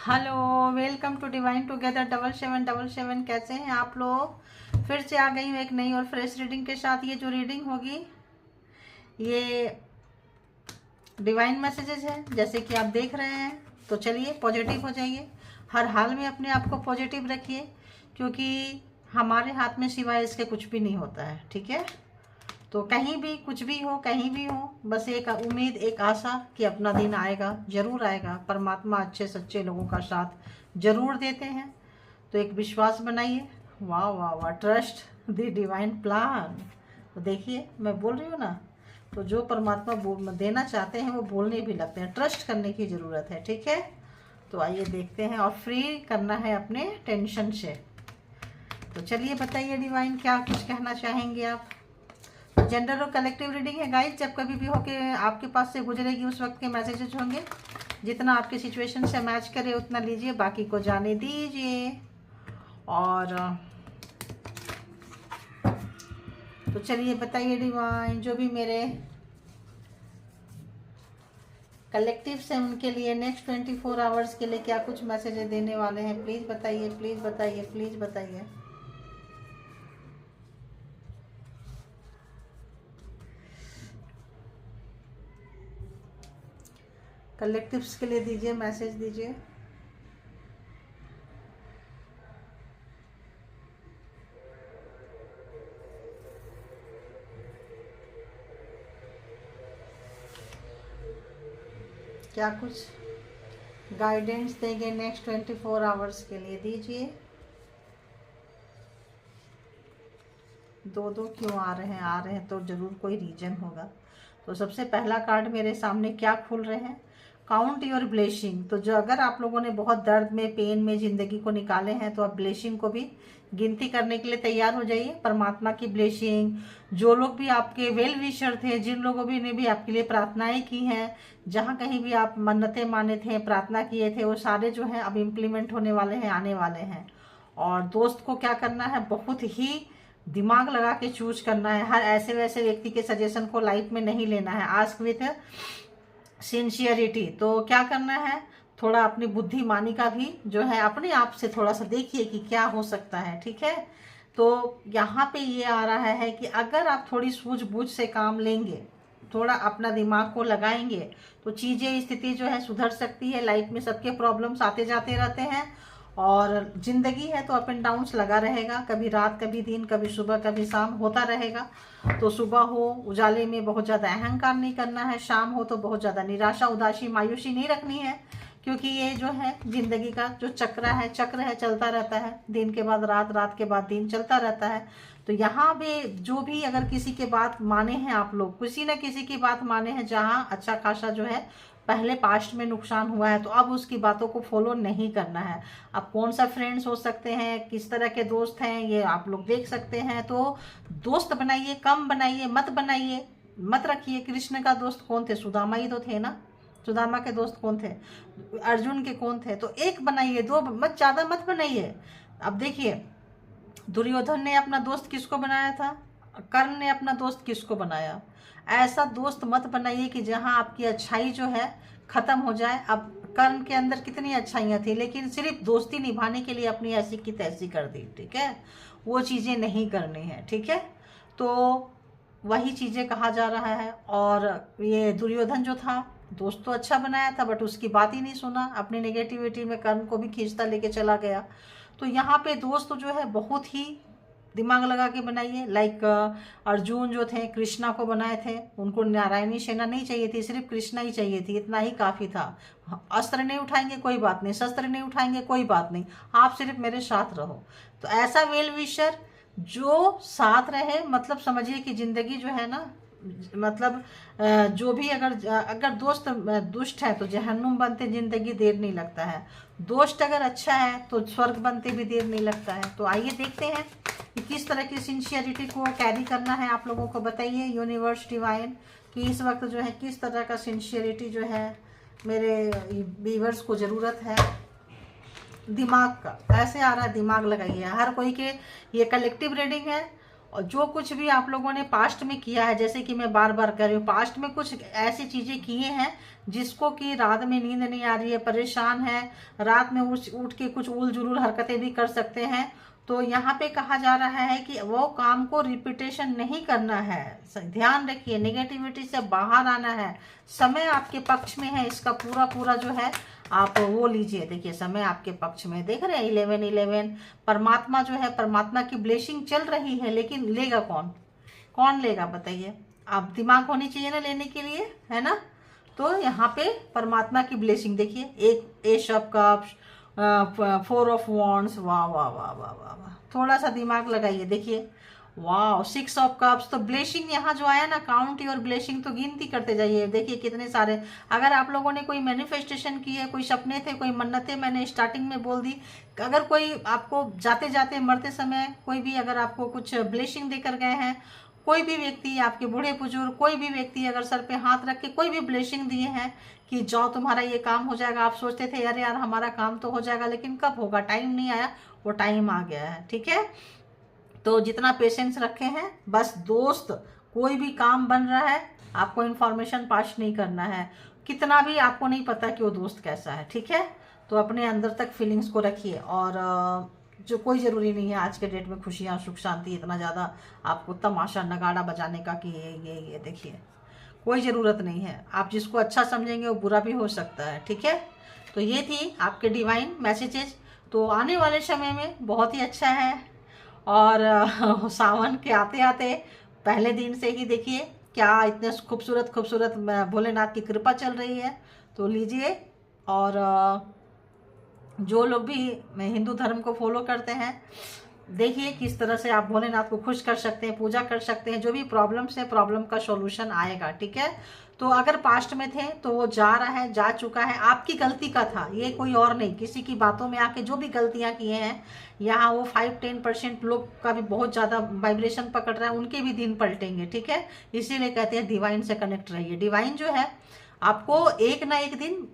Hello, welcome to divine together 7777। कैसे हैं आप लोग? फिर से आ गई हूँ एक नई और फ्रेश रीडिंग के साथ। ये जो रीडिंग होगी ये डिवाइन मैसेजेस है, जैसे कि आप देख रहे हैं। तो चलिए पॉजिटिव हो जाइए, हर हाल में अपने आप को पॉजिटिव रखिए, क्योंकि हमारे हाथ में सिवाय इसके कुछ भी नहीं होता है। ठीक है, तो कहीं भी कुछ भी हो, कहीं भी हो, बस एक उम्मीद, एक आशा कि अपना दिन आएगा, जरूर आएगा। परमात्मा अच्छे सच्चे लोगों का साथ जरूर देते हैं। तो एक विश्वास बनाइए। वाह वाह वाह, ट्रस्ट द डिवाइन प्लान। तो देखिए, मैं बोल रही हूँ ना, तो जो परमात्मा देना चाहते हैं वो बोलने भी लगते हैं। ट्रस्ट करने की ज़रूरत है। ठीक है, तो आइए देखते हैं, और फ्री करना है अपने टेंशन से। तो चलिए बताइए डिवाइन, क्या कुछ कहना चाहेंगे आप? जेंडर और कलेक्टिव रीडिंग है गाइस। जब कभी भी हो के आपके पास से गुजरेगी उस वक्त के मैसेजेस होंगे। जितना आपके सिचुएशन से मैच करे उतना लीजिए, बाकी को जाने दीजिए। और तो चलिए बताइए डिवाइन, जो भी मेरे कलेक्टिव से उनके लिए नेक्स्ट 24 आवर्स के लिए क्या कुछ मैसेजेस देने वाले हैं। प्लीज़ बताइए, प्लीज़ बताइए, प्लीज़ बताइए। कलेक्टिव्स के लिए दीजिए, मैसेज दीजिए। क्या कुछ गाइडेंस देंगे नेक्स्ट 24 आवर्स के लिए, दीजिए। दो दो क्यों आ रहे हैं? आ रहे हैं तो जरूर कोई रीजन होगा। तो सबसे पहला कार्ड मेरे सामने क्या खुल रहे हैं? Count your blessing. तो जो अगर आप लोगों ने बहुत दर्द में, पेन में जिंदगी को निकाले हैं, तो आप ब्लेसिंग को भी गिनती करने के लिए तैयार हो जाइए। परमात्मा की ब्लेसिंग, जो लोग भी आपके वेल विशर थे, जिन लोगों भी ने भी आपके लिए प्रार्थनाएं की हैं, जहां कहीं भी आप मन्नतें माने थे, प्रार्थना किए थे, वो सारे जो है अब इम्प्लीमेंट होने वाले हैं, आने वाले हैं। और दोस्त को क्या करना है? बहुत ही दिमाग लगा के चूज करना है। हर ऐसे वैसे व्यक्ति के सजेशन को लाइफ में नहीं लेना है। Ask with sincerity. तो क्या करना है? थोड़ा अपनी बुद्धिमानी का भी जो है अपने आप से थोड़ा सा देखिए कि क्या हो सकता है। ठीक है, तो यहाँ पे ये आ रहा है कि अगर आप थोड़ी सूझबूझ से काम लेंगे, थोड़ा अपना दिमाग को लगाएंगे, तो चीजें, स्थिति जो है सुधर सकती है। लाइफ में सबके प्रॉब्लम्स आते जाते रहते हैं, और जिंदगी है तो अप एंड डाउन्स लगा रहेगा। कभी रात, कभी दिन, कभी सुबह, कभी शाम होता रहेगा। तो सुबह हो उजाले में बहुत ज़्यादा अहंकार नहीं करना है, शाम हो तो बहुत ज़्यादा निराशा, उदासी, मायूसी नहीं रखनी है, क्योंकि ये जो है जिंदगी का जो चक्र है, चलता रहता है। दिन के बाद रात, रात के बाद दिन, चलता रहता है। तो यहाँ पे जो भी अगर किसी के बात माने हैं आप लोग, किसी न किसी की बात माने हैं, जहाँ अच्छा खासा जो है पहले पास्ट में नुकसान हुआ है, तो अब उसकी बातों को फॉलो नहीं करना है। अब कौन सा फ्रेंड्स हो सकते हैं, किस तरह के दोस्त हैं, ये आप लोग देख सकते हैं। तो दोस्त बनाइए, कम बनाइए, मत बनाइए, मत रखिए। कृष्ण का दोस्त कौन थे? सुदामा ही तो थे ना। सुदामा के दोस्त कौन थे? अर्जुन के कौन थे? तो एक बनाइए, दो मत, ज्यादा मत बनाइए। अब देखिए, दुर्योधन ने अपना दोस्त किसको बनाया था? कर्ण ने अपना दोस्त किसको बनाया? ऐसा दोस्त मत बनाइए कि जहां आपकी अच्छाई जो है खत्म हो जाए। अब कर्ण के अंदर कितनी अच्छाइयां थी, लेकिन सिर्फ दोस्ती निभाने के लिए अपनी ऐसी की तैसी कर दी। ठीक है, वो चीजें नहीं करनी है। ठीक है, तो वही चीजें कहा जा रहा है। और ये दुर्योधन जो था, दोस्त तो अच्छा बनाया था, बट उसकी बात ही नहीं सुना। अपनी नेगेटिविटी में कर्ण को भी खींचता लेके चला गया। तो यहाँ पे दोस्त जो है बहुत ही दिमाग लगा के बनाइए। लाइक अर्जुन जो थे, कृष्णा को बनाए थे, उनको नारायणी सेना नहीं चाहिए थी, सिर्फ कृष्णा ही चाहिए थी, इतना ही काफी था। अस्त्र नहीं उठाएंगे कोई बात नहीं, शस्त्र नहीं उठाएंगे कोई बात नहीं, आप सिर्फ मेरे साथ रहो। तो ऐसा वेल विशर जो साथ रहे, मतलब समझिए कि जिंदगी जो है ना, मतलब जो भी अगर अगर दोस्त दुष्ट है तो जहन्नुम बनते जिंदगी देर नहीं लगता है। दोस्त अगर अच्छा है तो स्वर्ग बनते भी देर नहीं लगता है। तो आइए देखते हैं कि किस तरह की सिंसियरिटी को कैरी करना है आप लोगों को। बताइए यूनिवर्स डिवाइन कि इस वक्त जो है किस तरह का सिंसियरिटी जो है मेरे व्यूअर्स को ज़रूरत है। दिमाग का ऐसे आ रहा है, दिमाग लगाइए हर कोई के। ये कलेक्टिव रीडिंग है, और जो कुछ भी आप लोगों ने पास्ट में किया है, जैसे कि मैं बार बार कह रही हूँ, पास्ट में कुछ ऐसी चीज़ें किए हैं जिसको कि रात में नींद नहीं आ रही है, परेशान है, रात में उठ के कुछ उल जुलूल हरकतें भी कर सकते हैं, तो यहाँ पे कहा जा रहा है कि वो काम को रिपीटेशन नहीं करना है। ध्यान रखिए, नेगेटिविटी से बाहर आना है। समय आपके पक्ष में है, इसका पूरा पूरा जो है आप वो लीजिए। देखिए समय आपके पक्ष में, देख रहे हैं 11-11, परमात्मा जो है, परमात्मा की ब्लेसिंग चल रही है, लेकिन लेगा कौन? कौन लेगा बताइए? आप दिमाग होनी चाहिए ना लेने के लिए, है ना? तो यहाँ पे परमात्मा की ब्लेसिंग देखिए, एक एश ऑफ कप्स, 4 ऑफ वॉन्ड्स, वाह वाह वाह वाह वाह वाह, थोड़ा सा दिमाग लगाइए, देखिए वाह, 6 ऑफ कप्स। तो ब्लेसिंग यहाँ जो आया ना, काउंट योर ब्लेसिंग, तो गिनती करते जाइए, देखिए कितने सारे। अगर आप लोगों ने कोई मैनिफेस्टेशन की है, कोई सपने थे, कोई मन्नतें मैंने स्टार्टिंग में बोल दी, अगर कोई आपको जाते जाते मरते समय कोई भी अगर आपको कुछ ब्लेसिंग देकर गए हैं, कोई भी व्यक्ति, आपके बूढ़े बुजुर्ग, कोई भी व्यक्ति अगर सर पे हाथ रख के कोई भी ब्लेसिंग दिए हैं कि जाओ तुम्हारा ये काम हो जाएगा, आप सोचते थे अरे यार हमारा काम तो हो जाएगा, लेकिन कब होगा, टाइम नहीं आया, वो टाइम आ गया है, ठीक है? तो जितना पेशेंस रखे हैं, बस दोस्त, कोई भी काम बन रहा है, आपको इन्फॉर्मेशन पास नहीं करना है, कितना भी आपको नहीं पता कि वो दोस्त कैसा है, ठीक है? तो अपने अंदर तक फीलिंग्स को रखिए, और जो कोई ज़रूरी नहीं है आज के डेट में खुशियाँ सुख शांति इतना ज़्यादा आपको तमाशा नगाड़ा बजाने का कि ये देखिए, कोई ज़रूरत नहीं है। आप जिसको अच्छा समझेंगे वो बुरा भी हो सकता है, ठीक है? तो ये थी आपके डिवाइन मैसेजेस। तो आने वाले समय में बहुत ही अच्छा है, और सावन के आते आते पहले दिन से ही देखिए क्या इतने खूबसूरत खूबसूरत भोलेनाथ की कृपा चल रही है। तो लीजिए, और जो लोग भी हिंदू धर्म को फॉलो करते हैं, देखिए किस तरह से आप भोलेनाथ को खुश कर सकते हैं, पूजा कर सकते हैं, जो भी प्रॉब्लम्स है प्रॉब्लम का सॉल्यूशन आएगा, ठीक है? तो अगर पास्ट में थे तो वो जा रहा है, जा चुका है, आपकी गलती का था ये, कोई और नहीं। किसी की बातों में आके जो भी गलतियां किए हैं, यहाँ वो 5-10% लोग का भी बहुत ज़्यादा वाइब्रेशन पकड़ रहा है, उनके भी दिन पलटेंगे, ठीक है? इसीलिए कहते हैं डिवाइन से कनेक्ट रहिए। डिवाइन जो है आपको एक ना एक दिन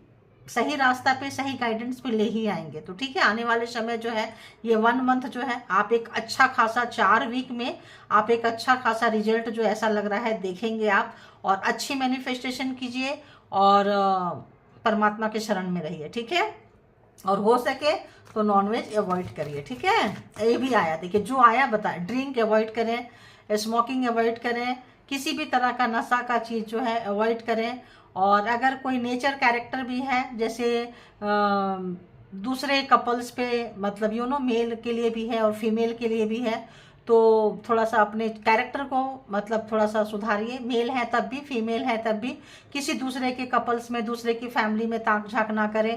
सही रास्ता पे, सही गाइडेंस पे ले ही आएंगे। तो ठीक है, आने वाले समय जो है ये 1 मंथ जो है आप एक अच्छा खासा 4 वीक में आप एक अच्छा खासा रिजल्ट जो ऐसा लग रहा है देखेंगे आप। और अच्छी मैनिफेस्टेशन कीजिए, और परमात्मा के शरण में रहिए, ठीक है? और हो सके तो नॉनवेज अवॉइड करिए, ठीक है? ये भी आया, देखिए जो आया बताए, ड्रिंक अवॉइड करें, स्मोकिंग अवॉइड करें, किसी भी तरह का नशा का चीज़ जो है अवॉइड करें। और अगर कोई नेचर कैरेक्टर भी है, जैसे दूसरे कपल्स पे, मतलब मेल के लिए भी है और फीमेल के लिए भी है, तो थोड़ा सा अपने कैरेक्टर को मतलब थोड़ा सा सुधारिए। मेल है तब भी, फीमेल है तब भी, किसी दूसरे के कपल्स में, दूसरे की फैमिली में ताक झाक ना करें,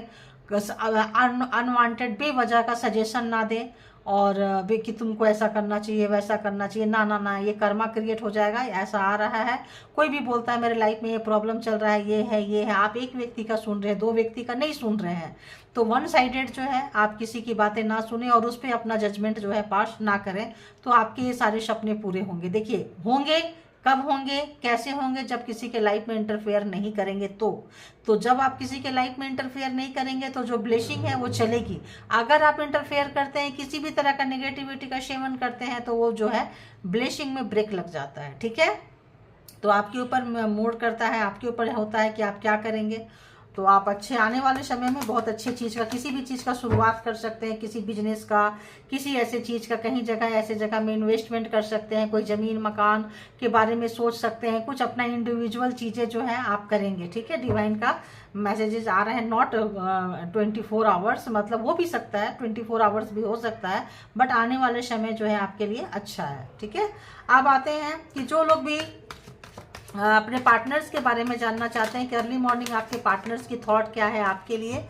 अनवांटेड बेवजह का सजेशन ना दें, और कि तुमको ऐसा करना चाहिए, वैसा करना चाहिए, ना ना ना, ये कर्मा क्रिएट हो जाएगा, ऐसा आ रहा है। कोई भी बोलता है मेरे लाइफ में ये प्रॉब्लम चल रहा है, ये है, आप एक व्यक्ति का सुन रहे हैं, 2 व्यक्ति का नहीं सुन रहे हैं। तो 1 साइडेड जो है, आप किसी की बातें ना सुने और उस पर अपना जजमेंट जो है पास ना करें, तो आपके ये सारे सपने पूरे होंगे। देखिए होंगे, कब होंगे, कैसे होंगे? जब किसी के लाइफ में इंटरफेयर नहीं करेंगे तो जब आप किसी के लाइफ में इंटरफेयर नहीं करेंगे तो जो ब्लेसिंग है वो चलेगी। अगर आप इंटरफेयर करते हैं, किसी भी तरह का नेगेटिविटी का सेवन करते हैं, तो वो जो है ब्लेसिंग में ब्रेक लग जाता है, ठीक है? तो आपके ऊपर मूड करता है, आपके ऊपर होता है कि आप क्या करेंगे। तो आप अच्छे आने वाले समय में बहुत अच्छी चीज़ का, किसी भी चीज़ का शुरुआत कर सकते हैं, किसी बिजनेस का, किसी ऐसे चीज़ का, कहीं जगह ऐसे जगह में इन्वेस्टमेंट कर सकते हैं, कोई ज़मीन मकान के बारे में सोच सकते हैं, कुछ अपना इंडिविजुअल चीज़ें जो है आप करेंगे, ठीक है? डिवाइन का मैसेजेस आ रहे हैं, नॉट 24 आवर्स, मतलब हो भी सकता है 24 आवर्स भी हो सकता है, बट आने वाले समय जो है आपके लिए अच्छा है, ठीक है? अब आते हैं कि जो लोग भी अपने पार्टनर्स के बारे में जानना चाहते हैं कि अर्ली मॉर्निंग आपके पार्टनर्स की थॉट क्या है आपके लिए,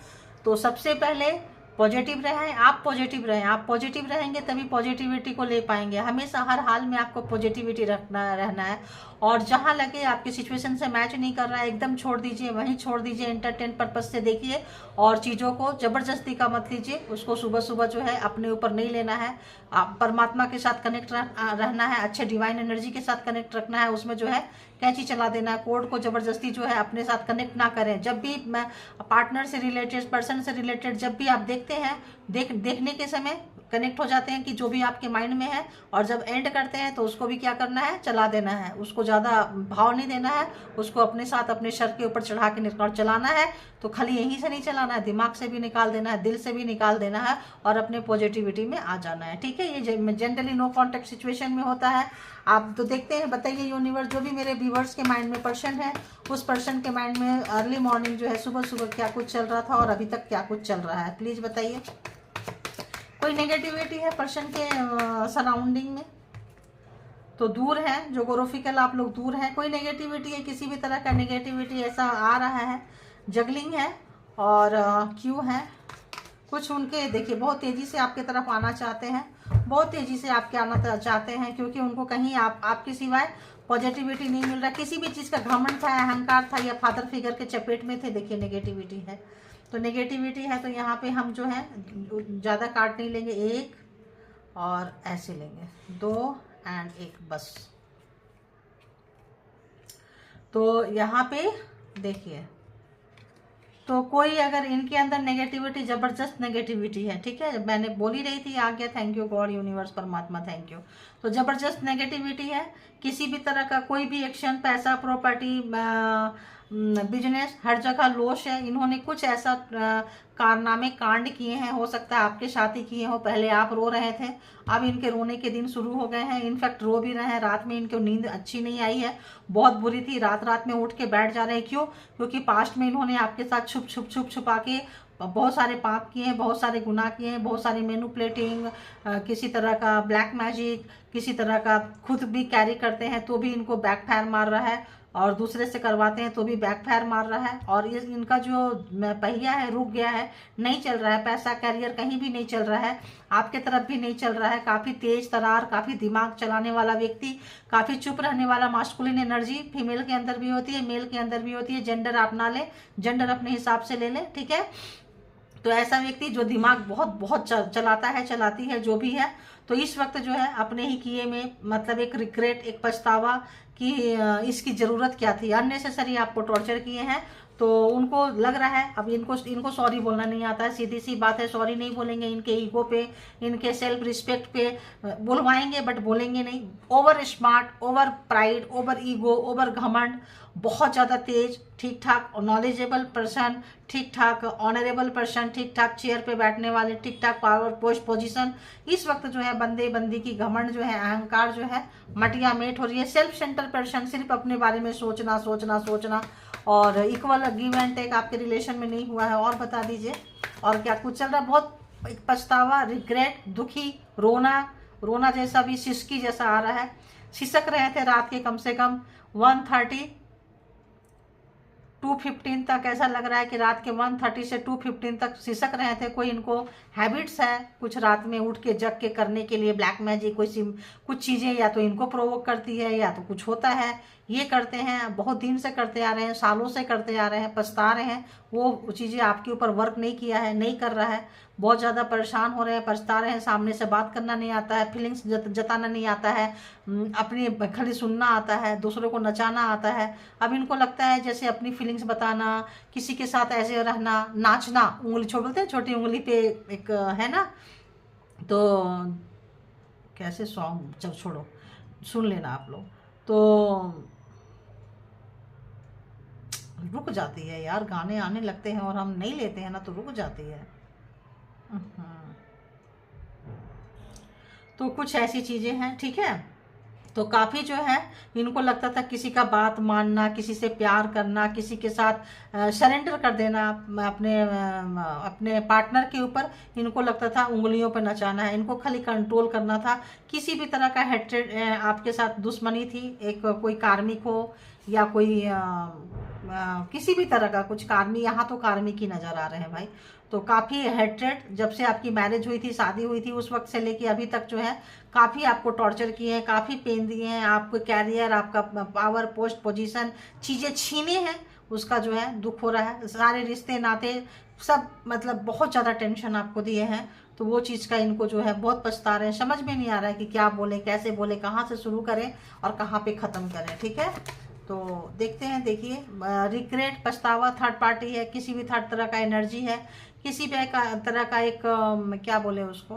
तो सबसे पहले पॉजिटिव रहें, आप पॉजिटिव रहें। आप पॉजिटिव रहेंगे तभी पॉजिटिविटी को ले पाएंगे। हमेशा हर हाल में आपको पॉजिटिविटी रहना है, और जहाँ लगे आपके सिचुएशन से मैच नहीं कर रहा है एकदम छोड़ दीजिए, वहीं छोड़ दीजिए, एंटरटेन पर्पज से देखिए, और चीज़ों को ज़बरदस्ती का मत लीजिए, उसको सुबह सुबह जो है अपने ऊपर नहीं लेना है। आप परमात्मा के साथ कनेक्ट रहना है, अच्छे डिवाइन एनर्जी के साथ कनेक्ट रखना है, उसमें जो है कैंची चला देना है, कोड को ज़बरदस्ती जो है अपने साथ कनेक्ट ना करें। जब भी मैं पार्टनर से रिलेटेड, पर्सन से रिलेटेड जब भी आप देखते हैं, देखने के समय कनेक्ट हो जाते हैं कि जो भी आपके माइंड में है, और जब एंड करते हैं तो उसको भी क्या करना है, चला देना है, उसको ज़्यादा भाव नहीं देना है, उसको अपने साथ अपने सर के ऊपर चढ़ा के निकाल चलाना है। तो खाली यहीं से नहीं चलाना है, दिमाग से भी निकाल देना है, दिल से भी निकाल देना है, और अपने पॉजिटिविटी में आ जाना है। ठीक है, ये जनरली नो कॉन्टेक्ट सिचुएशन में होता है। आप तो देखते हैं, बताइए यूनिवर्स, जो भी मेरे व्यूवर्स के माइंड में पर्सन है, उस पर्सन के माइंड में अर्ली मॉर्निंग जो है, सुबह सुबह क्या कुछ चल रहा था और अभी तक क्या कुछ चल रहा है, प्लीज़ बताइए। कोई नेगेटिविटी है पर्सन के सराउंडिंग में तो दूर है, जोग्राफिकल आप लोग दूर हैं, कोई नेगेटिविटी है, किसी भी तरह का नेगेटिविटी ऐसा आ रहा है, जगलिंग है, और क्यों है, कुछ उनके देखिए बहुत तेज़ी से आपके तरफ आना चाहते हैं, बहुत तेज़ी से आपके आना चाहते हैं, क्योंकि उनको कहीं आपके सिवाय पॉजिटिविटी नहीं मिल रहा, किसी भी चीज़ का घमंड था, अहंकार था, या फादर फिगर के चपेट में थे। देखिए नेगेटिविटी है, तो नेगेटिविटी है, तो यहाँ पे हम जो है ज़्यादा काट नहीं लेंगे, एक और ऐसे लेंगे, 2 एंड 1 बस। तो यहाँ पे देखिए, तो कोई अगर इनके अंदर नेगेटिविटी, ज़बरदस्त नेगेटिविटी है, ठीक है, मैंने बोल ही रही थी, आ गया, थैंक यू गॉड, यूनिवर्स, परमात्मा, थैंक यू। तो ज़बरदस्त नेगेटिविटी है, किसी भी तरह का कोई भी एक्शन, पैसा, प्रॉपर्टी, बिजनेस, हर जगह लॉस है। इन्होंने कुछ ऐसा कारनामे, कांड किए हैं, हो सकता है आपके साथ ही किए हो, पहले आप रो रहे थे, अब इनके रोने के दिन शुरू हो गए हैं, इनफैक्ट रो भी रहे हैं, रात में इनको नींद अच्छी नहीं आई है, बहुत बुरी थी, रात रात में उठ के बैठ जा रहे हैं, क्यों, क्योंकि पास्ट में इन्होंने आपके साथ छुपा के बहुत सारे पाप किए हैं, बहुत सारे गुनाह किए हैं, बहुत सारे मैनिपुलेटिंग, किसी तरह का ब्लैक मैजिक, किसी तरह का खुद भी कैरी करते हैं तो भी इनको बैकफायर मार रहा है, और दूसरे से करवाते हैं तो भी बैकफायर मार रहा है, और ये इनका जो पहिया है रुक गया है, नहीं चल रहा है, पैसा, कैरियर कहीं भी नहीं चल रहा है, आपके तरफ भी नहीं चल रहा है। काफ़ी तेज तरार, काफ़ी दिमाग चलाने वाला व्यक्ति, काफ़ी चुप रहने वाला, मास्कुलिन एनर्जी फीमेल के अंदर भी होती है, मेल के अंदर भी होती है, जेंडर आप ना लें, जेंडर अपने हिसाब से ले लें, ठीक है। तो ऐसा व्यक्ति जो दिमाग बहुत बहुत चलाता है, चलाती है, जो भी है, तो इस वक्त जो है अपने ही किए में मतलब एक रिग्रेट, एक पछतावा कि इसकी ज़रूरत क्या थी, अननेसेसरी आपको टॉर्चर किए हैं, तो उनको लग रहा है अब इनको सॉरी बोलना नहीं आता है, सीधी सी बात है, सॉरी नहीं बोलेंगे, इनके ईगो पे, इनके सेल्फ रिस्पेक्ट पे बुलवाएंगे बट बोलेंगे नहीं। Over smart, over pride, over ego, over घमंड, बहुत ज़्यादा तेज, ठीक ठाक नॉलेजेबल पर्सन, ठीक ठाक ऑनरेबल पर्सन, ठीक ठाक चेयर पे बैठने वाले, ठीक ठाक पावर पोस्ट पोजीशन, इस वक्त जो है बंदे बंदी की घमंड जो है, अहंकार जो है मटिया मेट हो रही है। सेल्फ सेंटर पर्सन, सिर्फ अपने बारे में सोचना सोचना सोचना, और इक्वल गिव एंड टेक आपके रिलेशन में नहीं हुआ है। और बता दीजिए और क्या कुछ चल रहा है, बहुत एक पछतावा, रिग्रेट, दुखी, रोना, रोना जैसा भी, सिसकी जैसा आ रहा है, सिसक रहे थे रात के कम से कम 1:30 2:15 तक, ऐसा लग रहा है कि रात के 1:30 से 2:15 तक सिसक रहे थे। कोई इनको हैबिट्स है कुछ रात में उठ के जग के करने के लिए ब्लैक मैजिक, कुछ चीज़ें या तो इनको प्रोवोक करती है या तो कुछ होता है, ये करते हैं, बहुत दिन से करते आ रहे हैं, सालों से करते आ रहे हैं, पछता रहे हैं, वो चीज़ें आपके ऊपर वर्क नहीं किया है, नहीं कर रहा है, बहुत ज़्यादा परेशान हो रहे हैं, पछता रहे हैं, सामने से बात करना नहीं आता है, फीलिंग्स जताना नहीं आता है, अपनी खाली सुनना आता है, दूसरों को नचाना आता है। अब इनको लगता है जैसे अपनी फीलिंग्स बताना, किसी के साथ ऐसे रहना, नाचना, उंगली छोड़ बोलते हैं, छोटी उंगली पे एक है ना, तो कैसे सॉन्ग, चल छोड़ो, सुन लेना आप लोग, तो रुक जाती है यार, गाने आने लगते हैं और हम नहीं लेते हैं ना तो रुक जाती है। तो कुछ ऐसी चीज़ें हैं, ठीक है। तो काफ़ी जो है इनको लगता था किसी का बात मानना, किसी से प्यार करना, किसी के साथ सरेंडर कर देना अपने पार्टनर के ऊपर, इनको लगता था उंगलियों पर नचाना है, इनको खाली कंट्रोल करना था। किसी भी तरह का हेट्रेड, आपके साथ दुश्मनी थी, एक कोई कार्मिक हो या कोई किसी भी तरह का कुछ कार्मी, यहाँ तो कार्मी की नज़र आ रहे हैं भाई। तो काफ़ी हेट्रेड, जब से आपकी मैरिज हुई थी, शादी हुई थी, उस वक्त से लेके अभी तक जो है काफ़ी आपको टॉर्चर किए हैं, काफ़ी पेन दिए हैं, आपको कैरियर, आपका पावर, पोस्ट, पोजीशन, चीज़ें छीने हैं, उसका जो है दुख हो रहा है। सारे रिश्ते नाते सब मतलब बहुत ज़्यादा टेंशन आपको दिए हैं, तो वो चीज़ का इनको जो है बहुत पछता रहे हैं, समझ में नहीं आ रहा है कि क्या बोले, कैसे बोले, कहाँ से शुरू करें और कहाँ पे ख़त्म करें, ठीक है। तो देखते हैं, देखिए रिग्रेट, पछतावा, थर्ड पार्टी है, किसी भी थर्ड तरह का एनर्जी है, किसी भी तरह का एक क्या बोले उसको,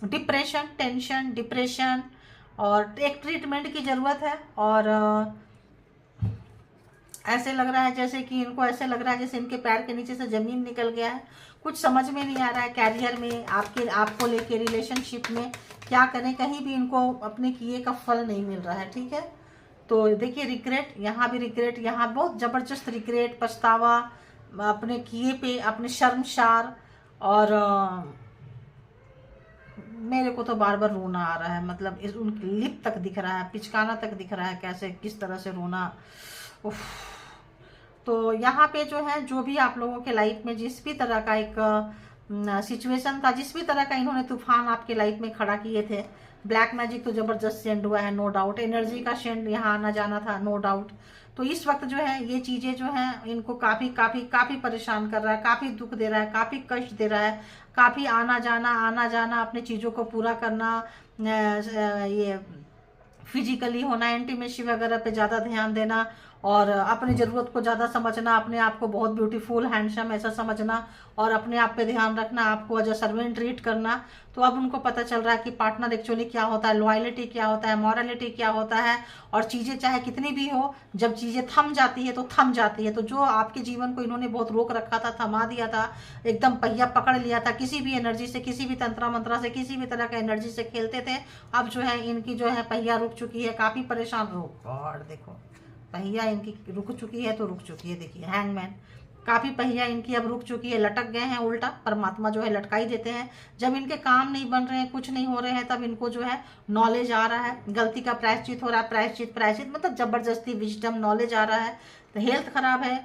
डिप्रेशन, टेंशन, डिप्रेशन, और एक ट्रीटमेंट की ज़रूरत है। और ऐसे लग रहा है जैसे कि इनको ऐसे लग रहा है जैसे इनके पैर के नीचे से ज़मीन निकल गया है। कुछ समझ में नहीं आ रहा है कैरियर में, आपको लेके, रिलेशनशिप में क्या करें, कहीं भी इनको अपने किए का फल नहीं मिल रहा है। ठीक है, तो देखिए रिग्रेट, यहाँ भी रिग्रेट, यहाँ बहुत ज़बरदस्त रिग्रेट, पछतावा अपने किए पे, अपने शर्मसार। और मेरे को तो बार बार रोना आ रहा है, मतलब इस उनकी लिप तक दिख रहा है, पिचकाना तक दिख रहा है, कैसे किस तरह से रोना। उफ। तो यहाँ पे जो है, जो भी आप लोगों के लाइफ में जिस भी तरह का एक सिचुएशन था, जिस भी तरह का इन्होंने तूफान आपके लाइफ में खड़ा किए थे, ब्लैक मैजिक तो जबरदस्त सेंड हुआ है, नो डाउट। एनर्जी का सेंड यहाँ आना जाना था, नो डाउट। तो इस वक्त जो है ये चीजें जो है इनको काफी काफी काफी परेशान कर रहा है, काफी दुख दे रहा है, काफी कष्ट दे रहा है, काफी आना जाना अपने चीजों को पूरा करना, ये फिजिकली होना, इंटीमेसी वगैरह पे ज़्यादा ध्यान देना, और अपनी ज़रूरत को ज़्यादा समझना, अपने आप को बहुत ब्यूटीफुल, हैंडसम ऐसा समझना, और अपने आप पे ध्यान रखना, आपको एज अ सर्वेंट ट्रीट करना। तो अब उनको पता चल रहा है कि पार्टनर एक्चुअली क्या होता है, लॉयलिटी क्या होता है, मॉरलिटी क्या होता है। और चीज़ें चाहे कितनी भी हो, जब चीज़ें थम जाती है तो थम जाती है। तो जो आपके जीवन को इन्होंने बहुत रोक रखा था, थमा दिया था, एकदम पहिया पकड़ लिया था, किसी भी एनर्जी से, किसी भी तंत्रा मंत्रा से, किसी भी तरह का एनर्जी से खेलते थे, अब जो है इनकी जो है पहिया रुक चुकी है, काफ़ी परेशान हो। और देखो पहिया इनकी रुक चुकी है, तो रुक चुकी है। देखिए हैंगमैन, काफ़ी पहिया इनकी अब रुक चुकी है, लटक गए हैं उल्टा। परमात्मा जो है लटकाई देते हैं। जब इनके काम नहीं बन रहे हैं, कुछ नहीं हो रहे हैं, तब इनको जो है नॉलेज आ रहा है, गलती का प्रायश्चित हो रहा है, प्रायश्चित मतलब जबरदस्ती विजडम नॉलेज आ रहा है। तो हेल्थ खराब है,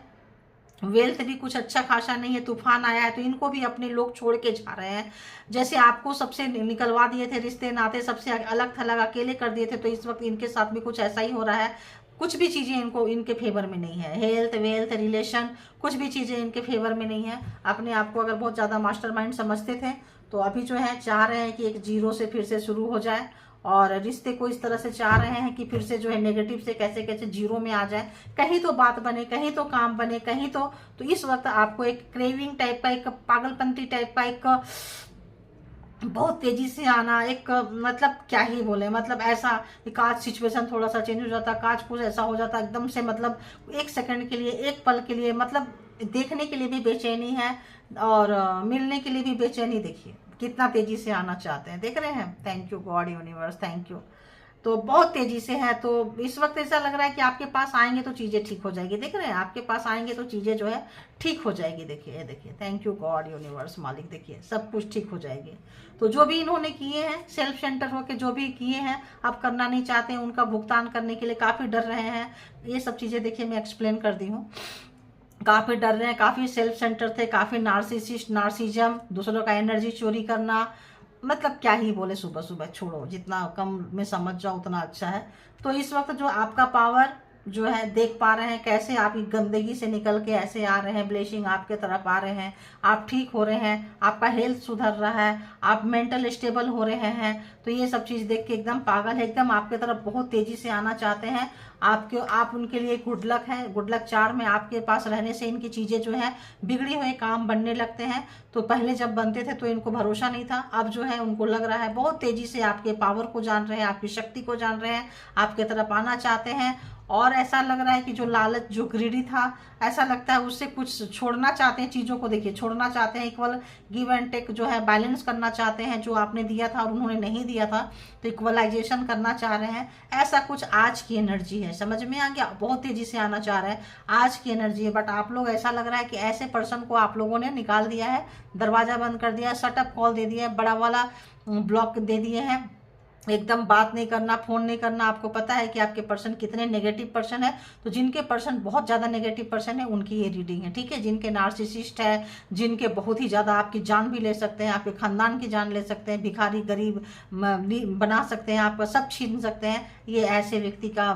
वेल्थ भी कुछ अच्छा खासा नहीं है, तूफान आया है, तो इनको भी अपने लोग छोड़ के जा रहे हैं। जैसे आपको सबसे निकलवा दिए थे, रिश्ते नाते सबसे अलग थलग अकेले कर दिए थे, तो इस वक्त इनके साथ भी कुछ ऐसा ही हो रहा है। कुछ भी चीज़ें इनको इनके फेवर में नहीं है, हेल्थ वेल्थ रिलेशन, कुछ भी चीज़ें इनके फेवर में नहीं है। अपने आप को अगर बहुत ज़्यादा मास्टरमाइंड समझते थे, तो अभी जो है चाह रहे हैं कि एक जीरो से फिर से शुरू हो जाए, और रिश्ते को इस तरह से चाह रहे हैं कि फिर से जो है नेगेटिव से कैसे कैसे जीरो में आ जाए, कहीं तो बात बने, कहीं तो काम बने, कहीं तो इस वक्त आपको एक क्रेविंग टाइप का, एक पागलपंती टाइप का, एक बहुत तेजी से आना, एक मतलब क्या ही बोले, मतलब ऐसा काज सिचुएशन थोड़ा सा चेंज हो जाता, काज कुछ ऐसा हो जाता एकदम से, मतलब एक सेकंड के लिए, एक पल के लिए, मतलब देखने के लिए भी बेचैनी है, और मिलने के लिए भी बेचैनी। देखिए कितना तेजी से आना चाहते हैं, देख रहे हैं। Thank you God universe, thank you. तो बहुत तेजी से है, तो इस वक्त ऐसा लग रहा है कि आपके पास आएंगे तो चीजें ठीक हो जाएगी। देख रहे हैं, आपके पास आएंगे तो चीजें जो है ठीक हो जाएगी। देखिए देखिए, थैंक यू गॉड यूनिवर्स मालिक, देखिए सब कुछ ठीक हो जाएगी। तो जो भी इन्होंने किए हैं, सेल्फ सेंटर होके जो भी किए हैं, अब करना नहीं चाहते हैं, उनका भुगतान करने के लिए काफी डर रहे हैं। ये सब चीजें देखिए मैं एक्सप्लेन कर दी हूँ। काफी डर रहे हैं, काफी सेल्फ सेंटर थे, काफी नार्सिसिस्ट, नार्सिज्म, दूसरों का एनर्जी चोरी करना, मतलब क्या ही बोले। सुबह सुबह छोड़ो, जितना कम में समझ जाओ उतना अच्छा है। तो इस वक्त जो आपका पावर जो है देख पा रहे हैं, कैसे आप गंदगी से निकल के ऐसे आ रहे हैं, ब्लेसिंग आपके तरफ आ रहे हैं, आप ठीक हो रहे हैं, आपका हेल्थ सुधर रहा है, आप मेंटल स्टेबल हो रहे हैं। तो ये सब चीज़ देख के एकदम पागल है, एकदम आपके तरफ बहुत तेजी से आना चाहते हैं। आप उनके लिए गुड लक है, गुड लक चार में आपके पास रहने से इनकी चीज़ें जो है बिगड़ी हुए काम बनने लगते हैं। तो पहले जब बनते थे तो इनको भरोसा नहीं था, अब जो है उनको लग रहा है बहुत तेजी से आपके पावर को जान रहे हैं, आपकी शक्ति को जान रहे हैं, आपके तरफ आना चाहते हैं। और ऐसा लग रहा है कि जो लालच, जो ग्रीडी था, ऐसा लगता है उससे कुछ छोड़ना चाहते हैं, चीज़ों को देखिए छोड़ना चाहते हैं, इक्वल गिव एंड टेक जो है बैलेंस करना चाहते हैं। जो आपने दिया था और उन्होंने नहीं दिया था, तो इक्वलाइजेशन करना चाह रहे हैं। ऐसा कुछ आज की एनर्जी है, समझ में आ गया, बहुत तेजी से आना चाह रहे हैं, आज की एनर्जी है। बट आप लोग, ऐसा लग रहा है कि ऐसे पर्सन को आप लोगों ने निकाल दिया है, दरवाजा बंद कर दिया है, शटअप कॉल दे दिया है, बड़ा वाला ब्लॉक दे दिए हैं, एकदम बात नहीं करना, फोन नहीं करना। आपको पता है कि आपके पर्सन कितने नेगेटिव पर्सन है। तो जिनके पर्सन बहुत ज़्यादा नेगेटिव पर्सन है, उनकी ये रीडिंग है, ठीक है। जिनके नार्सिसिस्ट है, जिनके बहुत ही ज़्यादा आपकी जान भी ले सकते हैं, आपके खानदान की जान ले सकते हैं, भिखारी गरीब बना सकते हैं, आपका सब छीन सकते हैं, ये ऐसे व्यक्ति का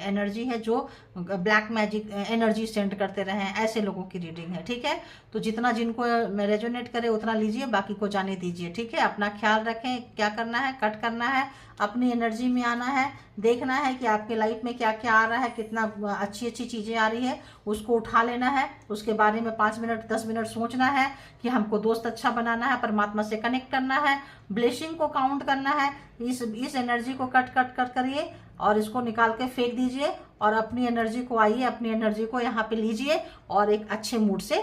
एनर्जी है जो ब्लैक मैजिक एनर्जी सेंड करते रहे हैं, ऐसे लोगों की रीडिंग है, ठीक है। तो जितना जिनको रेजोनेट करे उतना लीजिए, बाकी को जाने दीजिए, ठीक है। अपना ख्याल रखें, क्या करना है, कट करना है, अपनी एनर्जी में आना है, देखना है कि आपके लाइफ में क्या क्या आ रहा है, कितना अच्छी अच्छी चीज़ें आ रही है, उसको उठा लेना है। उसके बारे में 5 मिनट 10 मिनट सोचना है कि हमको दोस्त अच्छा बनाना है, परमात्मा से कनेक्ट करना है, ब्लेसिंग को काउंट करना है। इस एनर्जी को कट करिए और इसको निकाल के फेंक दीजिए और अपनी एनर्जी को आइए, अपनी एनर्जी को यहाँ पे लीजिए और एक अच्छे मूड से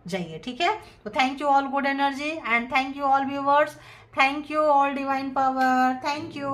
जाइए, ठीक है। तो thank you all good energy and thank you all viewers, thank you all divine power, thank you.